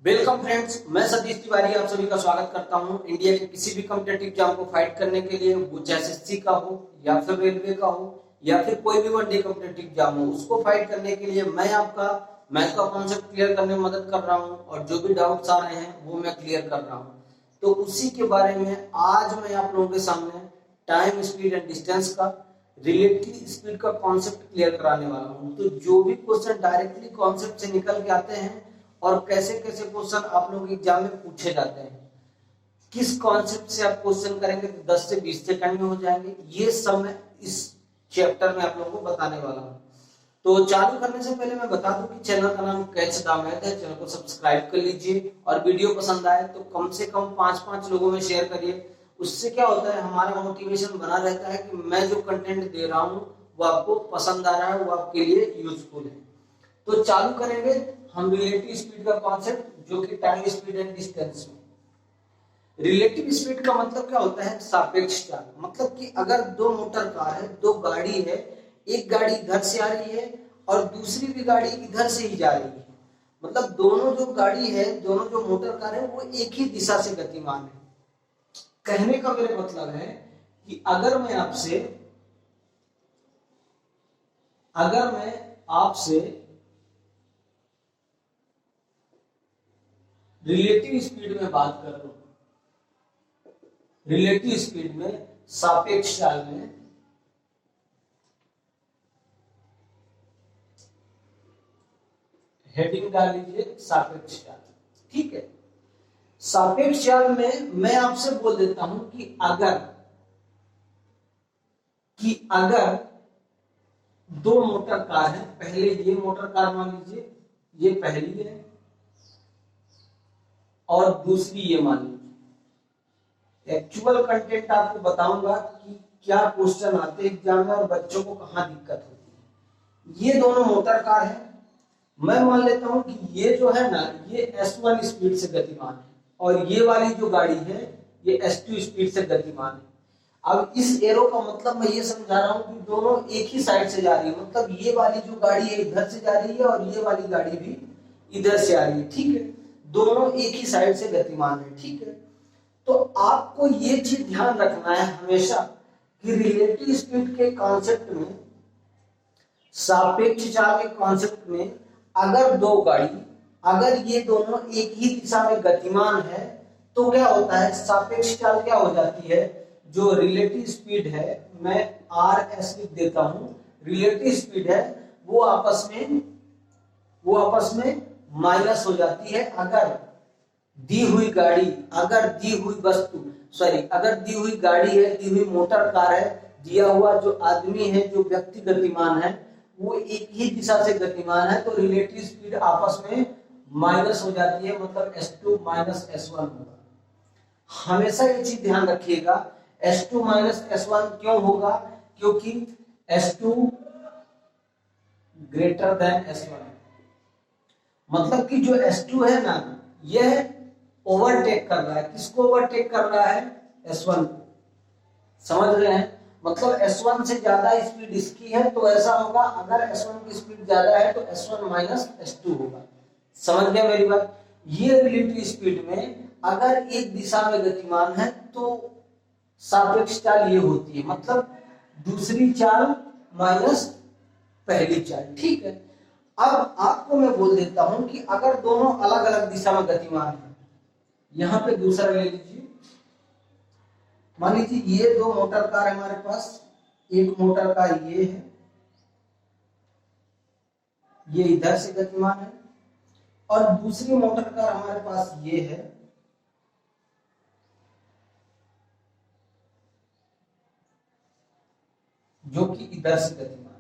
Welcome friends, मैं सतीश तिवारी आप सभी का स्वागत करता हूं। इंडिया के किसी भी कॉम्पिटेटिव एग्जाम को फाइट करने के लिए, वो चाहे एसएससी का हो या फिर रेलवे का हो या फिर कोई भी वनडे कॉम्पिटेटिव एग्जाम हो, उसको फाइट करने के लिए मैं आपका मैथ का कॉन्सेप्ट क्लियर करने में मदद कर रहा हूं और जो भी डाउट्स आ रहे हैं वो मैं क्लियर कर रहा हूं। तो उसी के बारे में आज मैं आप लोगों के सामने टाइम, स्पीड एंड डिस्टेंस का रिलेटिव स्पीड का कॉन्सेप्ट क्लियर कराने वाला हूं। तो जो भी क्वेश्चन डायरेक्टली कॉन्सेप्ट से निकल के आते हैं और कैसे कैसे क्वेश्चन आप लोगों के एग्जाम में पूछे जाते हैं, किस कॉन्सेप्ट से आप क्वेश्चन करेंगे तो 10 से 20 सेकंड में हो जाएंगे, ये सब मैं इस चैप्टर में आप लोगों को बताने वाला हूं। तो चालू करने से पहले मैं बता दूं कि चैनल का नाम कैच द मैथ है। चैनल को सब्सक्राइब कर लीजिए और वीडियो पसंद आए तो कम से कम 5-5 लोगों में शेयर करिए। उससे क्या होता है, हमारा मोटिवेशन बना रहता है कि मैं जो कंटेंट दे रहा हूं वो आपको पसंद आ रहा है, वो आपके लिए यूजफुल है। तो चालू करेंगे हम रिलेटिव स्पीड का कॉन्सेप्ट, जो कि टाइम, स्पीड एंड डिस्टेंस में। रिलेटिव स्पीड का मतलब क्या होता है, सापेक्ष चाल। मतलब कि अगर दो मोटर कार है, दो गाड़ी है, एक गाड़ी इधर से आ रही है और दूसरी भी गाड़ी इधर से ही जा रही है, मतलब दोनों जो गाड़ी है, दोनों जो मोटर कार है वो एक ही दिशा से गतिमान है। कहने का मेरा मतलब है कि अगर मैं आपसे रिलेटिव स्पीड में बात कर रहा हूं, रिलेटिव स्पीड में, सापेक्ष चाल में, हेडिंग डाल लीजिए सापेक्ष चाल। ठीक है, सापेक्ष चाल में मैं आपसे बोल देता हूं कि अगर दो मोटर कार है, पहले ये मोटर कार मान लीजिए, ये पहली है और दूसरी ये मान लीजिए। एक्चुअल कंटेंट आपको बताऊंगा कि क्या क्वेश्चन आते हैं एग्जाम में और बच्चों को कहां दिक्कत होती है। ये दोनों मोटर कार है, मैं मान लेता हूं कि ये जो है ना, ये S1 स्पीड से गतिमान है और ये वाली जो गाड़ी है ये S2 स्पीड से गतिमान है। अब इस एरो का मतलब मैं ये समझा रहा हूं कि दोनों एक ही साइड से जा रही है, मतलब ये वाली जो गाड़ी है इधर से जा रही है और ये वाली गाड़ी भी इधर से आ रही है। ठीक है, दोनों एक ही साइड से गतिमान है। ठीक है, तो आपको ये चीज ध्यान रखना है हमेशा कि रिलेटिव स्पीड के कॉन्सेप्ट में, सापेक्ष चाल के कॉन्सेप्ट में, अगर दो गाड़ी, अगर ये दोनों एक ही दिशा में गतिमान है तो क्या होता है, सापेक्ष चाल क्या हो जाती है, जो रिलेटिव स्पीड है, मैं RS लिख देता हूं, रिलेटिव स्पीड है वो आपस में माइनस हो जाती है। अगर दी हुई गाड़ी, अगर दी हुई वस्तु, अगर दी हुई गाड़ी है, दी हुई मोटर कार है, दिया हुआ जो आदमी है, जो व्यक्ति गतिमान है, वो एक ही दिशा से गतिमान है, तो रिलेटिव स्पीड आपस में माइनस हो जाती है, मतलब S2 माइनस S1 होगा। हमेशा ये चीज ध्यान रखिएगा, S2 माइनस S1 क्यों होगा, क्योंकि S2 ग्रेटर देन S1। मतलब कि जो S2 है ना, यह ओवरटेक कर रहा है, किसको ओवरटेक कर रहा है, S1 को। समझ रहे हैं, मतलब S1 से ज्यादा स्पीड इसकी है तो ऐसा होगा, अगर S1 की स्पीड ज्यादा है तो S1 माइनस S2 होगा। समझ गया मेरी बात। ये रिलेटिव स्पीड में अगर एक दिशा में गतिमान है तो सापेक्ष चाल ये होती है, मतलब दूसरी चाल माइनस पहली चाल। ठीक है, अब आपको मैं बोल देता हूं कि अगर दोनों अलग अलग दिशा में गतिमान है, यहां पे दूसरा ले लीजिए, मान लीजिए ये दो मोटर कार है हमारे पास, एक मोटर कार ये है, ये इधर से गतिमान है, और दूसरी मोटर कार हमारे पास ये है, जो कि इधर से गतिमान है।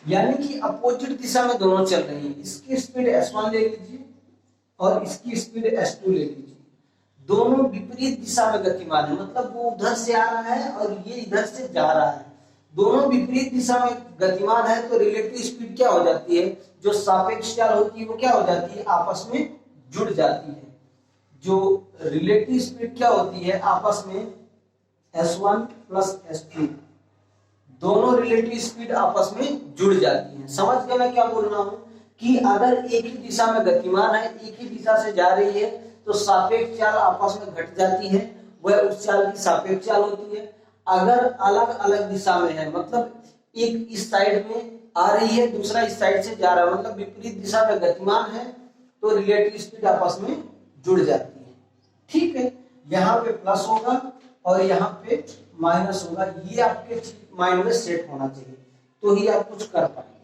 यानी कि अपोजिट दिशा में दोनों चल रही हैं। इसकी स्पीड S1 ले लीजिए और इसकी स्पीड S2 ले लीजिए, दोनों विपरीत दिशा में गतिमान है, मतलब वो उधर से आ रहा है और ये इधर से जा रहा है, दोनों विपरीत दिशा में गतिमान है, तो रिलेटिव स्पीड क्या हो जाती है, जो सापेक्ष चाल होती है वो क्या हो जाती है, आपस में जुड़ जाती है। जो रिलेटिव स्पीड क्या होती है, आपस में S1 प्लस S2, दोनों रिलेटिव स्पीड आपस में जुड़ जाती हैं। समझ गए मैं क्या बोल रहा हूं, कि अगर एक ही दिशा में गतिमान है, एक ही दिशा से जा रही है, तो सापेक्ष चाल आपस में घट जाती है, वह उस चाल की सापेक्ष चाल होती है। अगर अलग अलग दिशा में है, मतलब एक इस साइड में आ रही है, दूसरा इस साइड से जा रहा है, मतलब विपरीत दिशा में गतिमान है, तो रिलेटिव स्पीड आपस में जुड़ जाती है। ठीक है, यहाँ पे प्लस होगा और यहाँ पे माइनस होगा, ये आपके माइंड में सेट होना चाहिए, तो ही आप कुछ कर पाएंगे।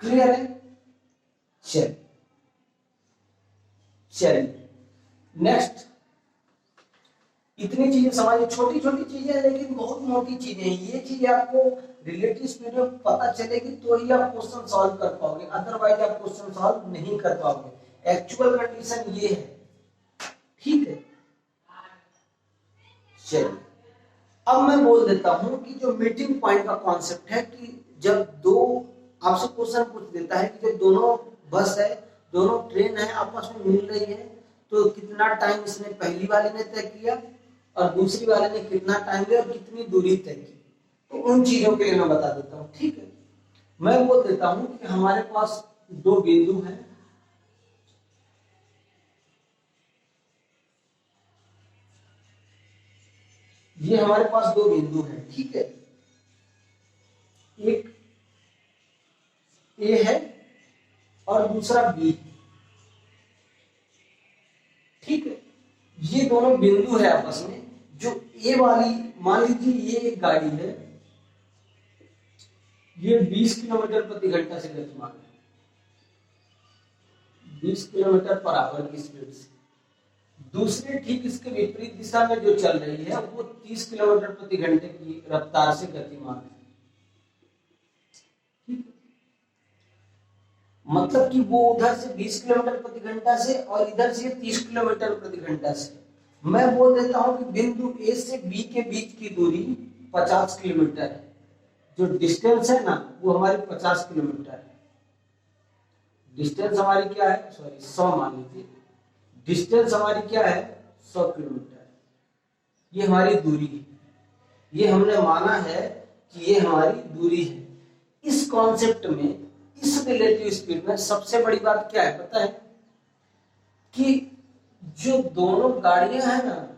क्लियर है? चलिए नेक्स्ट, इतनी चीजें समझिए, छोटी छोटी चीजें लेकिन बहुत मोटी चीजें हैं। ये चीजें आपको रिलेटिव स्पीड में पता चलेगी तो ही आप क्वेश्चन सॉल्व कर पाओगे, अदरवाइज आप क्वेश्चन सॉल्व नहीं कर पाओगे। एक्चुअल कंडीशन ये है। ठीक है, चलिए अब मैं बोल देता हूं कि जो मीटिंग पॉइंट का कॉन्सेप्ट है, कि जब दो आपसे क्वेश्चन पूछ देता है कि जब दोनों बस है, दोनों ट्रेन है, आपस में मिल रही है, तो कितना टाइम इसने पहली वाले ने तय किया और दूसरी वाले ने कितना टाइम लिया और कितनी दूरी तय की, तो उन चीजों के लिए मैं बता देता हूँ। ठीक है, मैं बोल देता हूं कि हमारे पास दो बिंदु हैं, ये हमारे पास दो बिंदु हैं। ठीक है, एक ए है और दूसरा बी है। ठीक है, ये दोनों बिंदु है आपस में। जो ए वाली, मान लीजिए ये एक गाड़ी है, ये 20 किलोमीटर प्रति घंटा से गतिमान है, 20 किलोमीटर पर आवर की स्पीड से। दूसरे ठीक इसके विपरीत दिशा में जो चल रही है, वो 30 किलोमीटर प्रति घंटे की रफ्तार से गतिमान है। मतलब कि वो उधर से 20 किलोमीटर प्रति घंटा से और इधर से 30 किलोमीटर प्रति घंटा से। मैं बोल देता हूं कि बिंदु ए से बी के बीच की दूरी 50 किलोमीटर है। जो डिस्टेंस है ना, वो हमारी 50 किलोमीटर है। डिस्टेंस हमारी क्या है, सॉरी 100 मान लीजिए, डिस्टेंस हमारी क्या है 100 किलोमीटर। ये हमारी दूरी है, ये हमने माना है कि ये हमारी दूरी है। इस कॉन्सेप्ट में, इस रिलेटिव स्पीड में सबसे बड़ी बात क्या है पता है, कि जो दोनों गाड़ियां हैं ना,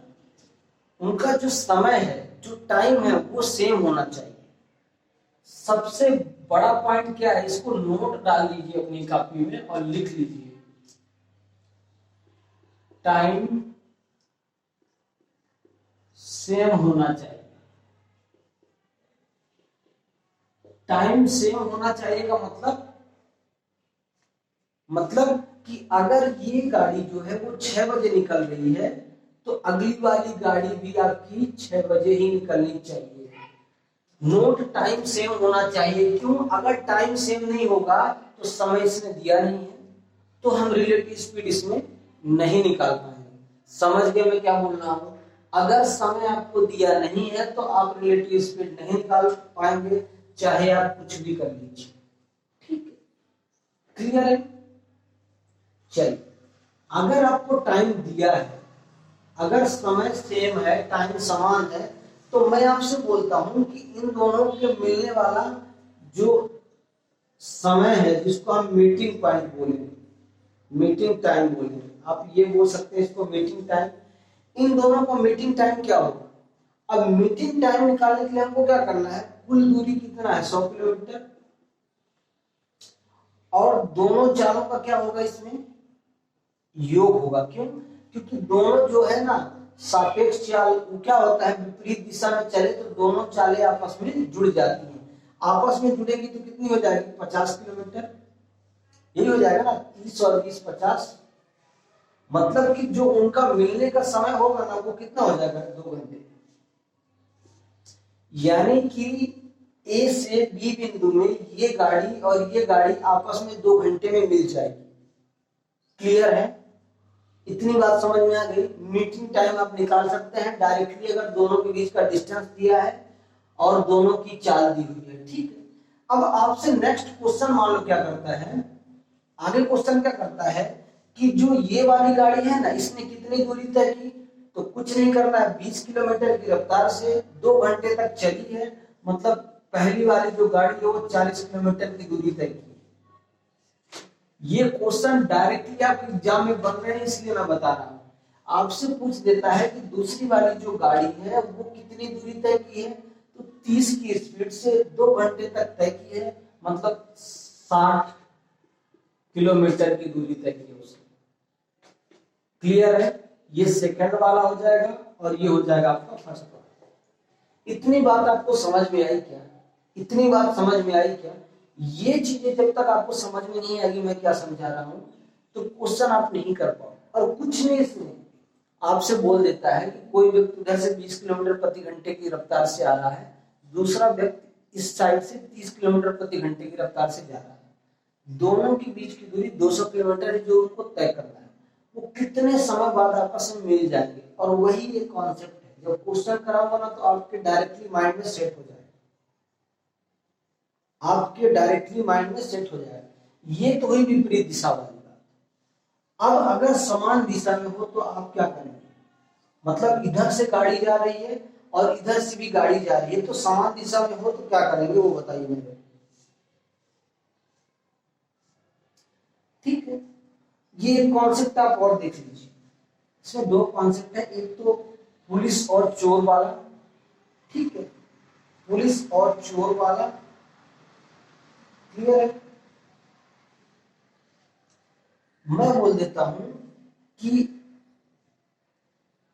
उनका जो समय है, जो टाइम है, वो सेम होना चाहिए। सबसे बड़ा पॉइंट क्या है, इसको नोट डाल लीजिए अपनी कॉपी में और लिख लीजिए, टाइम सेम होना चाहिए। टाइम सेम होना चाहिए का मतलब कि अगर ये गाड़ी जो है वो 6 बजे निकल रही है, तो अगली वाली गाड़ी भी आपकी 6 बजे ही निकलनी चाहिए। नोट टाइम सेम होना चाहिए। क्यों? अगर टाइम सेम नहीं होगा तो समय इसने दिया नहीं है, तो हम रिलेटिव स्पीड इसमें नहीं निकाल पाएंगे। समझ गए मैं क्या बोल रहा हूं? अगर समय आपको दिया नहीं है तो आप रिलेटिव स्पीड नहीं निकाल पाएंगे, चाहे आप कुछ भी कर लीजिए। ठीक है, क्लियर है? चलिए, अगर आपको टाइम दिया है, अगर समय सेम है, टाइम समान है, तो मैं आपसे बोलता हूं कि इन दोनों के मिलने वाला जो समय है, जिसको हम मीटिंग पॉइंट बोलेंगे, मीटिंग टाइम बोलेंगे, आप ये बोल सकते हैं इसको मीटिंग टाइम। इन दोनों का मीटिंग टाइम क्या होगा? अब मीटिंग टाइम निकालने के लिए हमको क्या करना है, कुल दूरी कितना है 100 किलोमीटर, और दोनों चालों का क्या होगा, इसमें योग होगा। क्यों? क्योंकि दोनों जो है ना सापेक्ष चाल, क्या होता है, विपरीत दिशा में चले तो दोनों चालें आपस में जुड़ जाती हैं। आपस में जुड़ेगी तो कितनी हो जाएगी, 50 किलोमीटर, यही हो जाएगा ना, 30 और 20 50। मतलब कि जो उनका मिलने का समय होगा ना, वो कितना हो जाएगा, 2 घंटे। यानी कि ए से बी बिंदु में ये गाड़ी और ये गाड़ी आपस में 2 घंटे में मिल जाएगी। क्लियर है? इतनी बात समझ में आ गई। मीटिंग टाइम आप निकाल सकते हैं डायरेक्टली, अगर दोनों के बीच का डिस्टेंस दिया है और दोनों की चाल दी हुई है। ठीक है, अब आपसे नेक्स्ट क्वेश्चन मान लो क्या करता है, आगे क्वेश्चन क्या करता है कि जो ये वाली गाड़ी है ना, इसने कितनी दूरी तय की, तो कुछ नहीं करना है, 20 किलोमीटर की रफ्तार से 2 घंटे तक चली है। मतलब पहली वाली जो गाड़ी है वो 40 किलोमीटर की दूरी तय की। ये क्वेश्चन डायरेक्टली आपके एग्जाम में बन रहे हैं इसलिए मैं बता रहा हूं। आपसे पूछ देता है कि दूसरी वाली जो गाड़ी है वो कितनी दूरी तय की है, तो 30 की स्पीड से 2 घंटे तक तय की है, मतलब 60 किलोमीटर की दूरी तय की है उसने। क्लियर है? ये सेकंड वाला हो जाएगा और ये हो जाएगा आपका फर्स्ट वाला। इतनी बात आपको समझ में आई क्या? इतनी बात समझ में आई क्या? ये चीजें जब तक आपको समझ में नहीं आएगी मैं क्या समझा रहा हूं, तो क्वेश्चन आप नहीं कर पाओ। और कुछ नहीं, इसमें आपसे बोल देता है कि कोई व्यक्ति उधर से 20 किलोमीटर प्रति घंटे की रफ्तार से आ रहा है, दूसरा व्यक्ति इस साइड से 30 किलोमीटर प्रति घंटे की रफ्तार से जा रहा है, दोनों के बीच की दूरी 200 किलोमीटर है जो उनको तय करना है। वो कितने समय बाद आपस में मिल जाएंगे, और वही एक कॉन्सेप्ट है। जब क्वेश्चन कराऊंगा ना तो आपके डायरेक्टली माइंड में सेट हो जाएगा, आपके डायरेक्टली माइंड में सेट हो जाएगा। ये तो हुई विपरीत दिशा वाली बात। अब अगर समान दिशा में हो तो आप क्या करेंगे? मतलब इधर से गाड़ी जा रही है और इधर से भी गाड़ी जा रही है, तो समान दिशा में हो तो क्या करेंगे वो बताइए मुझे। ठीक है, ये कॉन्सेप्ट आप और देख लीजिए। इसमें दो कॉन्सेप्ट है, एक तो पुलिस और चोर वाला, ठीक है, पुलिस और चोर वाला। क्लियर है? मैं बोल देता हूं कि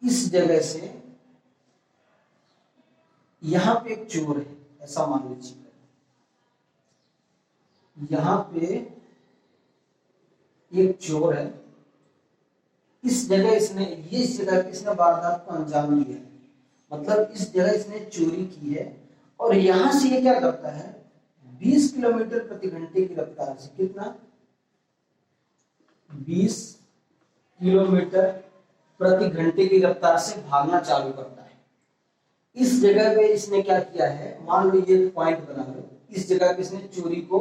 इस जगह से यहां पे एक चोर है, ऐसा मान लीजिए। यहां पे एक चोर है, इस जगह इसने, ये इस जगह पे इसने वारदात को अंजाम दिया है, मतलब इस जगह इसने चोरी की है। और यहां से ये क्या करता है, 20 किलोमीटर प्रति घंटे की रफ्तार से, कितना, 20 किलोमीटर प्रति घंटे की रफ्तार से भागना चालू करता है। इस जगह पे इसने क्या किया है, मान लो ये पॉइंट बना लो, इस जगह पे इसने चोरी को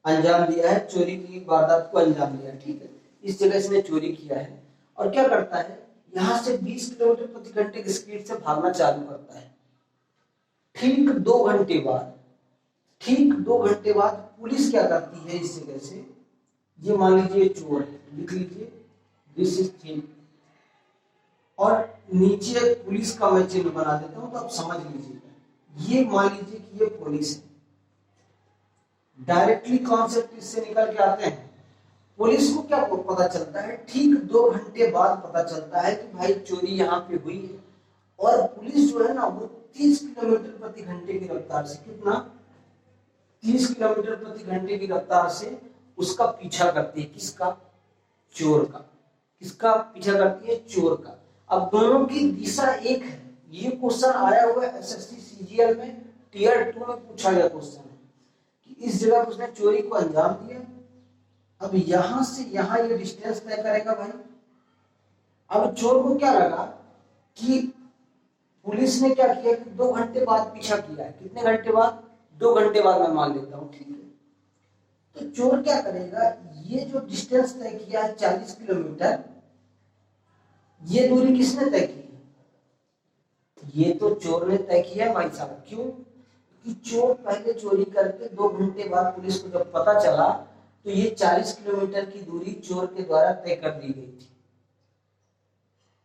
अंजाम दिया है, चोरी की वारदात को अंजाम दिया, ठीक है। इस जगह इसने चोरी किया है और क्या करता है, यहां से 20 किलोमीटर प्रति घंटे की स्पीड से भागना चालू करता है। ठीक 2 घंटे बाद, ठीक 2 घंटे बाद पुलिस क्या करती है, इस जगह से, ये मान लीजिए चोर है, लिख लीजिए दिस इज थिंग, और नीचे पुलिस का मैं चिन्ह बना देता हूं तो आप समझ लीजिएगा। ये मान लीजिए कि ये पुलिस है। डायरेक्टली कॉन्सेप्ट इससे निकल के आते हैं। पुलिस को क्या पता चलता है, ठीक 2 घंटे बाद पता चलता है कि भाई चोरी यहाँ पे हुई है, और पुलिस जो है ना वो 30 किलोमीटर प्रति घंटे की रफ्तार से, कितना, 30 किलोमीटर प्रति घंटे की रफ्तार से उसका पीछा करती है। किसका? चोर का। किसका पीछा करती है? चोर का। अब दोनों की दिशा एक है। ये क्वेश्चन आया हुआ है एसएससी सीजीएल में, टियर 2 में पूछा गया क्वेश्चन है कि इस जगह पर उसने चोरी को अंजाम दिया। अब यहां से यहां ये डिस्टेंस तय करेगा भाई। अब चोर को क्या लगा कि पुलिस ने क्या किया कि 2 घंटे बाद पीछा किया है। कितने घंटे बाद? 2 घंटे बाद मैं मान लेता हूं, ठीक है। तो चोर क्या करेगा, ये जो डिस्टेंस तय किया है 40 किलोमीटर, ये दूरी किसने तय की है? ये तो चोर ने तय किया है भाई साहब। क्यों? कि चोर पहले चोरी करके 2 घंटे बाद पुलिस को जब पता चला तो ये 40 किलोमीटर की दूरी चोर के द्वारा तय कर दी गई थी,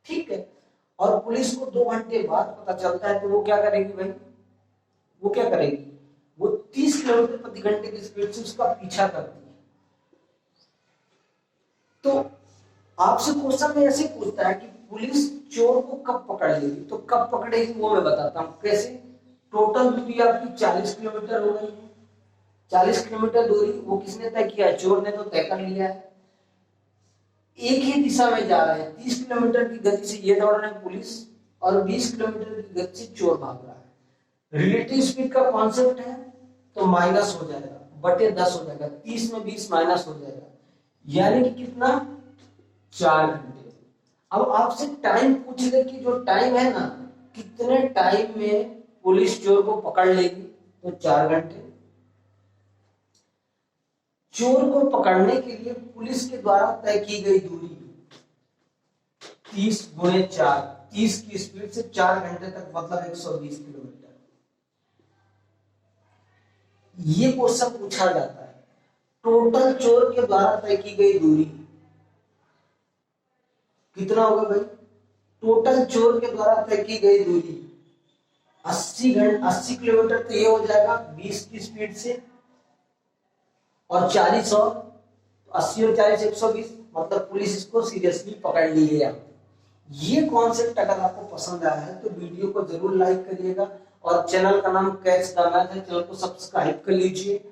ठीक है। और पुलिस को 2 घंटे बाद पता चलता है तो वो क्या करेगी भाई, वो क्या करेगी, वो 30 किलोमीटर प्रति घंटे की स्पीड से उसका पीछा करती है। तो आपसे क्वेश्चन में ऐसे पूछता है कि पुलिस चोर को कब पकड़ लेगी, तो कब पकड़ेगी वो मैं बताता हूं कैसे। टोटल दूरी आपकी 40 किलोमीटर हो गई है। 40 किलोमीटर दूरी वो किसने तय किया है? चोर ने तो तय कर लिया है। एक ही दिशा में जा रहे हैं, 30 किलोमीटर की गति से ये दौड़ रहे हैं पुलिस, और 20 किलोमीटर की गति से चोर भाग रहा है। रिलेटिव स्पीड का कॉन्सेप्ट है तो माइनस हो जाएगा, बटे 10 हो जाएगा, 30 में 20 माइनस हो जाएगा, यानी कि कितना, 4 घंटे। अब आपसे टाइम पूछ ले कि जो टाइम है ना, कितने टाइम में पुलिस चोर को पकड़ लेगी, तो 4 घंटे। चोर को पकड़ने के लिए पुलिस के द्वारा तय की गई दूरी 30 गुणे 4, 30 की स्पीड से 4 घंटे तक, मतलब 120 किलोमीटर। ये क्वेश्चन पूछा जाता है। टोटल चोर के द्वारा तय की गई दूरी कितना होगा भाई? टोटल चोर के द्वारा तय की गई दूरी 80 किलोमीटर, तो ये हो जाएगा 20 की स्पीड से, और 40 और 80 और 40 120, मतलब पुलिस इसको सीरियसली पकड़ ली है। ये कॉन्सेप्ट अगर आपको पसंद आया है तो वीडियो को जरूर लाइक करिएगा, और चैनल का नाम कैच द मैथ है, चैनल को सब्सक्राइब कर लीजिए।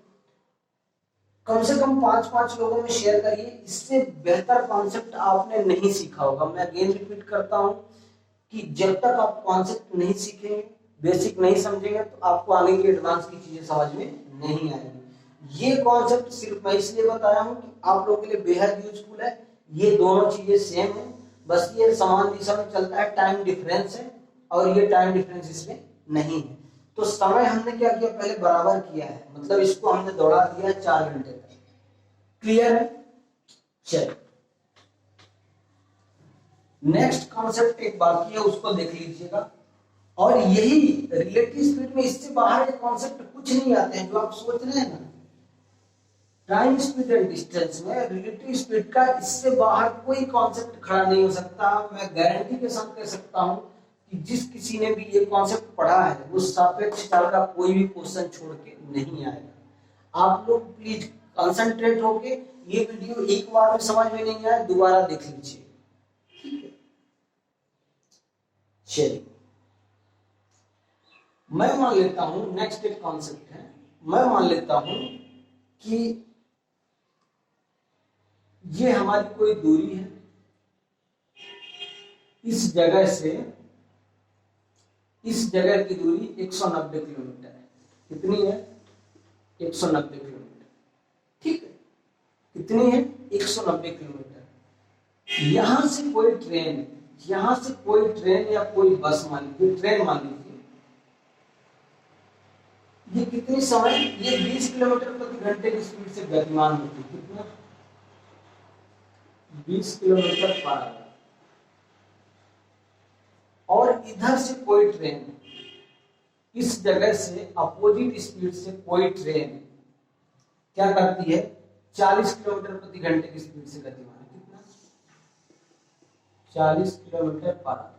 कम से कम 5-5 लोगों में शेयर करिए, इससे बेहतर कॉन्सेप्ट आपने नहीं सीखा होगा। मैं अगेन रिपीट करता हूं कि जब तक आप कॉन्सेप्ट नहीं सीखेंगे, बेसिक नहीं समझेंगे, तो आपको आगे की एडवांस की चीजें समझ में नहीं आएगी। ये कॉन्सेप्ट सिर्फ मैं इसलिए बताया हूं कि आप लोगों के लिए बेहद यूजफुल है। ये दोनों चीजें सेम है, बस ये समान दिशा में चलता है, टाइम डिफरेंस है, और ये टाइम डिफरेंस इसमें नहीं है। तो समय हमने क्या किया, पहले बराबर किया है, मतलब इसको हमने दौड़ा दिया 4 घंटे तक। क्लियर है? चलिए नेक्स्ट कॉन्सेप्ट एक बाकी है, उसको देख लीजिएगा। और यही रिलेटिव स्पीड में, इससे बाहर ये कॉन्सेप्ट कुछ नहीं आते हैं जो आप सोच रहे हैं ना। टाइम स्पीड एंड डिस्टेंस में रिलेटिव स्पीड का इससे बाहर कोई कॉन्सेप्ट खड़ा नहीं हो सकता। मैं गारंटी के साथ कह सकता हूं कि जिस किसी ने भी ये कॉन्सेप्ट पढ़ा है वो सापेक्ष चाल का कोई भी क्वेश्चन छोड़ के नहीं आएगा। आप लोग प्लीज कंसंट्रेट होके, ये वीडियो एक बार में समझ में नहीं आया दोबारा देख लीजिए, ठीक है? चलिए मैं मान लेता हूं, नेक्स्ट एक कॉन्सेप्ट है, मैं मान लेता हूं कि ये हमारी कोई दूरी है, इस जगह से इस जगह की दूरी 190 किलोमीटर है। कितनी है? 190 किलोमीटर, ठीक है? कितनी है? 190 किलोमीटर। यहां से कोई ट्रेन, यहां से कोई ट्रेन या कोई बस, मान लीजिए ट्रेन मान लीजिए, ये कितनी समय, ये 20 किलोमीटर प्रति घंटे की स्पीड से गतिमान होती है। कितना? 20 किलोमीटर पर आवर। और इधर से कोई ट्रेन, इस जगह से अपोजिट स्पीड से कोई ट्रेन क्या करती है? 40 किलोमीटर प्रति घंटे की स्पीड से गतिमान है। कितना? 40 किलोमीटर पर आवर।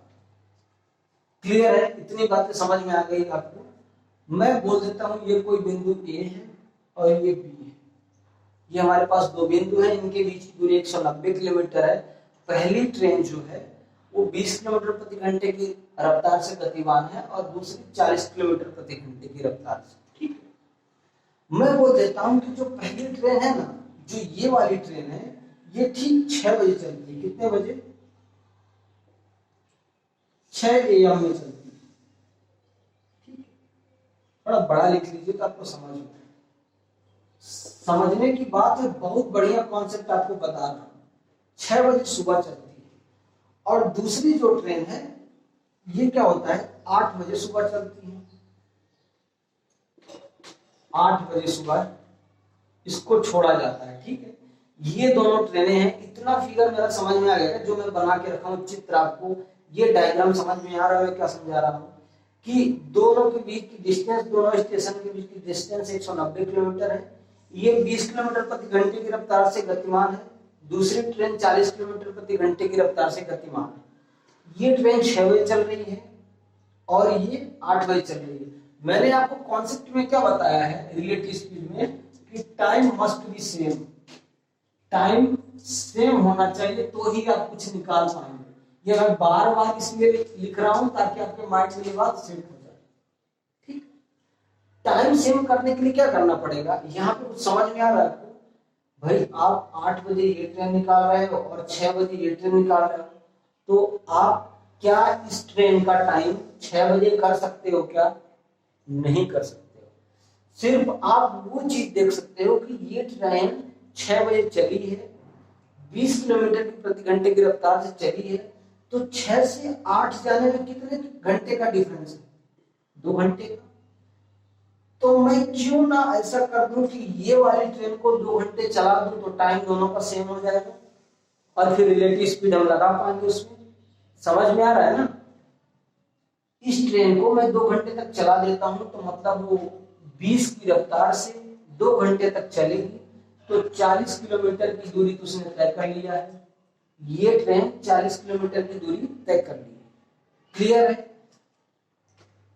क्लियर है? इतनी बातें समझ में आ गई आपको? मैं बोल देता हूं ये कोई बिंदु ए है और ये बी है। ये हमारे पास दो बिंदु हैं, इनके बीच की दूरी 190 किलोमीटर है। पहली ट्रेन जो है वो 20 किलोमीटर प्रति घंटे की रफ्तार से गतिमान है और दूसरी 40 किलोमीटर प्रति घंटे की रफ्तार से, ठीक है? मैं बोल देता हूं कि जो पहली ट्रेन है ना, जो ये वाली ट्रेन है, ये ठीक 6 बजे चलती है। कितने बजे? 6 AM में चलती है, ठीक है? थोड़ा बड़ा लिख लीजिए तो आपको समझ में समझने की बात है। बहुत बढ़िया कॉन्सेप्ट आपको बता रहा हूं। 6 बजे सुबह चलती है। और दूसरी जो ट्रेन है ये क्या होता है, 8 बजे सुबह चलती है। 8 बजे सुबह इसको छोड़ा जाता है, ठीक है? ये दोनों ट्रेनें हैं। इतना फिगर मेरा समझ में आ गया जो मैं बना के रखा हूं चित्र, आपको ये डायग्राम समझ में आ रहा है मैं क्या समझा रहा हूं? कि दोनों के बीच की डिस्टेंस, दोनों स्टेशन के बीच की डिस्टेंस 190 किलोमीटर है। ये 20 किलोमीटर प्रति घंटे की रफ्तार से गतिमान है, दूसरी ट्रेन 40 किलोमीटर प्रति घंटे की रफ्तार से गतिमान है। ये ट्रेन 6 बजे चल रही है और ये 8 बजे चल रही है। मैंने आपको कॉन्सेप्ट में क्या बताया है रिलेटिव स्पीड में, कि time must be same, time same होना चाहिए तो ही आप कुछ निकाल पाएंगे। ये मैं बार बार इसलिए लिख रहा हूं ताकि आपके माइंड में ये बात सेट हो जाए, ठीक? टाइम सेम करने के लिए क्या करना पड़ेगा, यहाँ पे कुछ समझ में आ रहा है आपको? भाई आप 8 बजे ये ट्रेन निकाल रहे हो और 6 बजे ये ट्रेन निकाल रहे हो, तो आप क्या इस ट्रेन का टाइम 6 बजे कर सकते हो क्या? नहीं कर सकते हो। सिर्फ आप वो चीज देख सकते हो कि ये ट्रेन 6 बजे चली है, 20 किलोमीटर प्रति घंटे की रफ्तार से चली है, तो 6 से 8 जाने में कितने घंटे का डिफरेंस है? 2 घंटे का। तो मैं क्यों ना ऐसा कर दूं कि ये वाली ट्रेन को 2 घंटे चला दूं, तो टाइम दोनों का सेम हो जाएगा और फिर रिलेटिव स्पीड हम लगा पाएंगे उसमें। समझ में आ रहा है ना? इस ट्रेन को मैं 2 घंटे तक चला देता हूं, तो मतलब वो 20 की रफ्तार से 2 घंटे तक चलेगी, तो 40 किलोमीटर की दूरी तो उसने तय कर लिया है, ये ट्रेन 40 किलोमीटर की दूरी तय कर ली है। क्लियर है?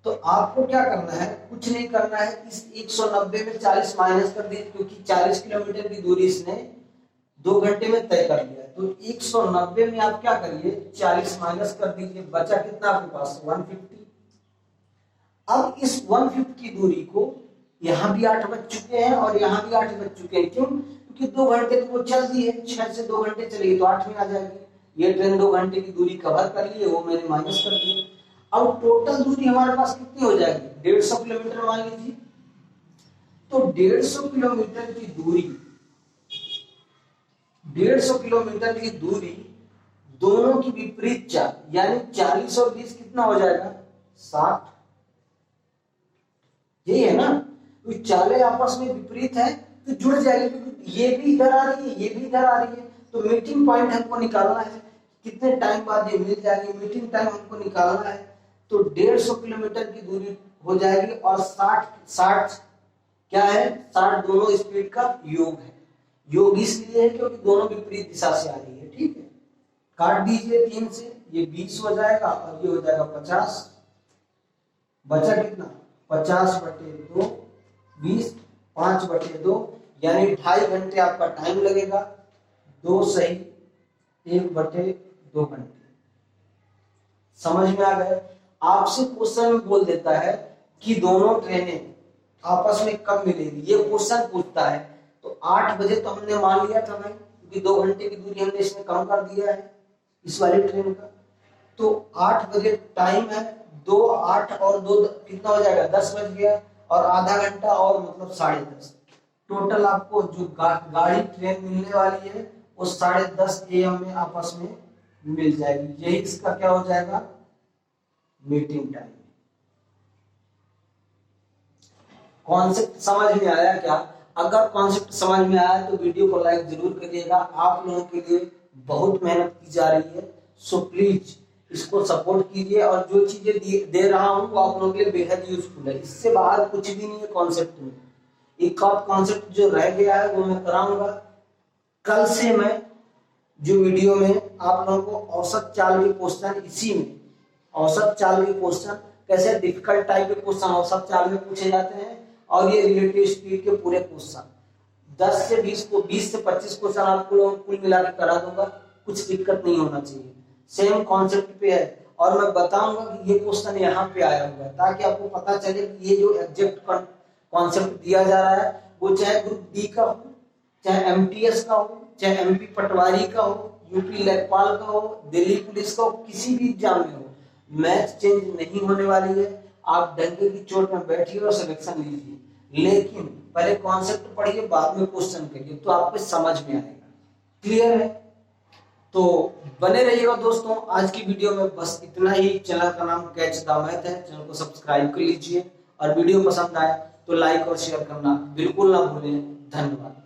तो आपको क्या करना है, कुछ नहीं करना है, इस 190 में 40 माइनस कर दीजिए, क्योंकि 40 किलोमीटर की दूरी इसने 2 घंटे में तय कर लिया। तो 190 में आप क्या करिए, 40 माइनस कर दीजिए, बचा कितना आपके पास, 150। अब इस 150 की दूरी को, यहाँ भी 8 बज चुके हैं और यहाँ भी 8 बज चुके हैं, क्यों? क्योंकि 2 घंटे तो वो चलती है, 6 से 2 घंटे चलेगी तो 8 में आ जाएगी। ये ट्रेन 2 घंटे की दूरी कवर कर ली है, वो मैंने माइनस कर दी। अब टोटल दूरी हमारे पास कितनी हो जाएगी, 150 किलोमीटर मान लीजिए। तो 150 किलोमीटर की दूरी, 150 किलोमीटर की दूरी दोनों की विपरीत चाल, यानी 40 और 20 कितना हो जाएगा, 60। यही है ना, तो चालें आपस में विपरीत है तो जुड़ जाएगी, क्योंकि ये भी इधर आ रही है, ये भी इधर आ रही है। तो मीटिंग पॉइंट हमको निकालना है, कितने टाइम बाद ये मिल जाएगी, मीटिंग टाइम हमको निकालना है। तो 150 किलोमीटर की दूरी हो जाएगी और 60 क्या है, 60 दोनों स्पीड का योग है। योग इसलिए है क्योंकि दोनों विपरीत दिशा से आ रही है। ठीक है, काट दीजिए 3 से, ये 20 हो जाएगा और ये हो जाएगा 50। बचा कितना, 50/2, 20, 5/2, यानी 2.5 घंटे आपका टाइम लगेगा। 2 सही 1/2 घंटे। समझ में आ गए? आपसे क्वेश्चन में बोल देता है कि दोनों ट्रेनें आपस में कब मिलेगी, ये क्वेश्चन पूछता है। तो 8 बजे तो हमने मान लिया था भाई, क्योंकि 2 घंटे की दूरी हमने इसमें कम कर दिया है इस वाली ट्रेन का। तो 8 बजे टाइम है, 2, 8 और 2 कितना हो जाएगा, 10 बज गया, और आधा घंटा और मतलब 10:30। टोटल आपको जो गाड़ी ट्रेन मिलने वाली है वो 10:30 AM में आपस में मिल जाएगी। यही इसका क्या हो जाएगा, मीटिंग टाइम। कॉन्सेप्ट समझ में आया क्या? अगर कॉन्सेप्ट समझ में आया तो वीडियो को लाइक जरूर करिएगा। आप लोगों के लिए बहुत मेहनत की जा रही है, सो प्लीज इसको सपोर्ट कीजिए। और जो चीजें दे रहा हूँ वो आप लोगों के लिए बेहद यूजफुल है, इससे बाहर कुछ भी नहीं है कॉन्सेप्ट में। एक और कॉन्सेप्ट जो रह गया है वो मैं कराऊंगा कल से। मैं जो वीडियो में आप लोगों को औसत चाल के क्वेश्चन, इसी में औसत चाल के क्वेश्चन, कैसे डिफिकल्ट टाइप के क्वेश्चन औसत चाल में पूछे जाते हैं, और ये रिलेटिव स्पीड के पूरे क्वेश्चन 10 से 20 को 20 से 25 क्वेश्चन आपको लोगों को कुल मिला के करा दूंगा। कुछ दिक्कत नहीं होना चाहिए, सेम कॉन्सेप्ट पे है। और मैं बताऊंगा कि ये क्वेश्चन यहाँ पे आया हुआ है, ताकि आपको पता चले कि ये जो एग्जैक्ट कॉन्सेप्ट दिया जा रहा है वो चाहे ग्रुप डी का हो, चाहे MTS का हो, चाहे MP पटवारी का हो, UP लेखपाल का हो, दिल्ली पुलिस का हो, किसी भी एग्जाम में हो, मैथ चेंज नहीं होने वाली है। आप डंके की चोट में बैठिए और सिलेक्शन लीजिए, लेकिन पहले कॉन्सेप्ट पढ़िए, बाद में क्वेश्चन करिए, तो आपको समझ में आएगा। क्लियर है? तो बने रहिएगा दोस्तों। आज की वीडियो में बस इतना ही। चैनल का नाम कैच द मैथ है, चैनल को सब्सक्राइब कर लीजिए, और वीडियो पसंद आए तो लाइक और शेयर करना बिल्कुल ना भूलें। धन्यवाद।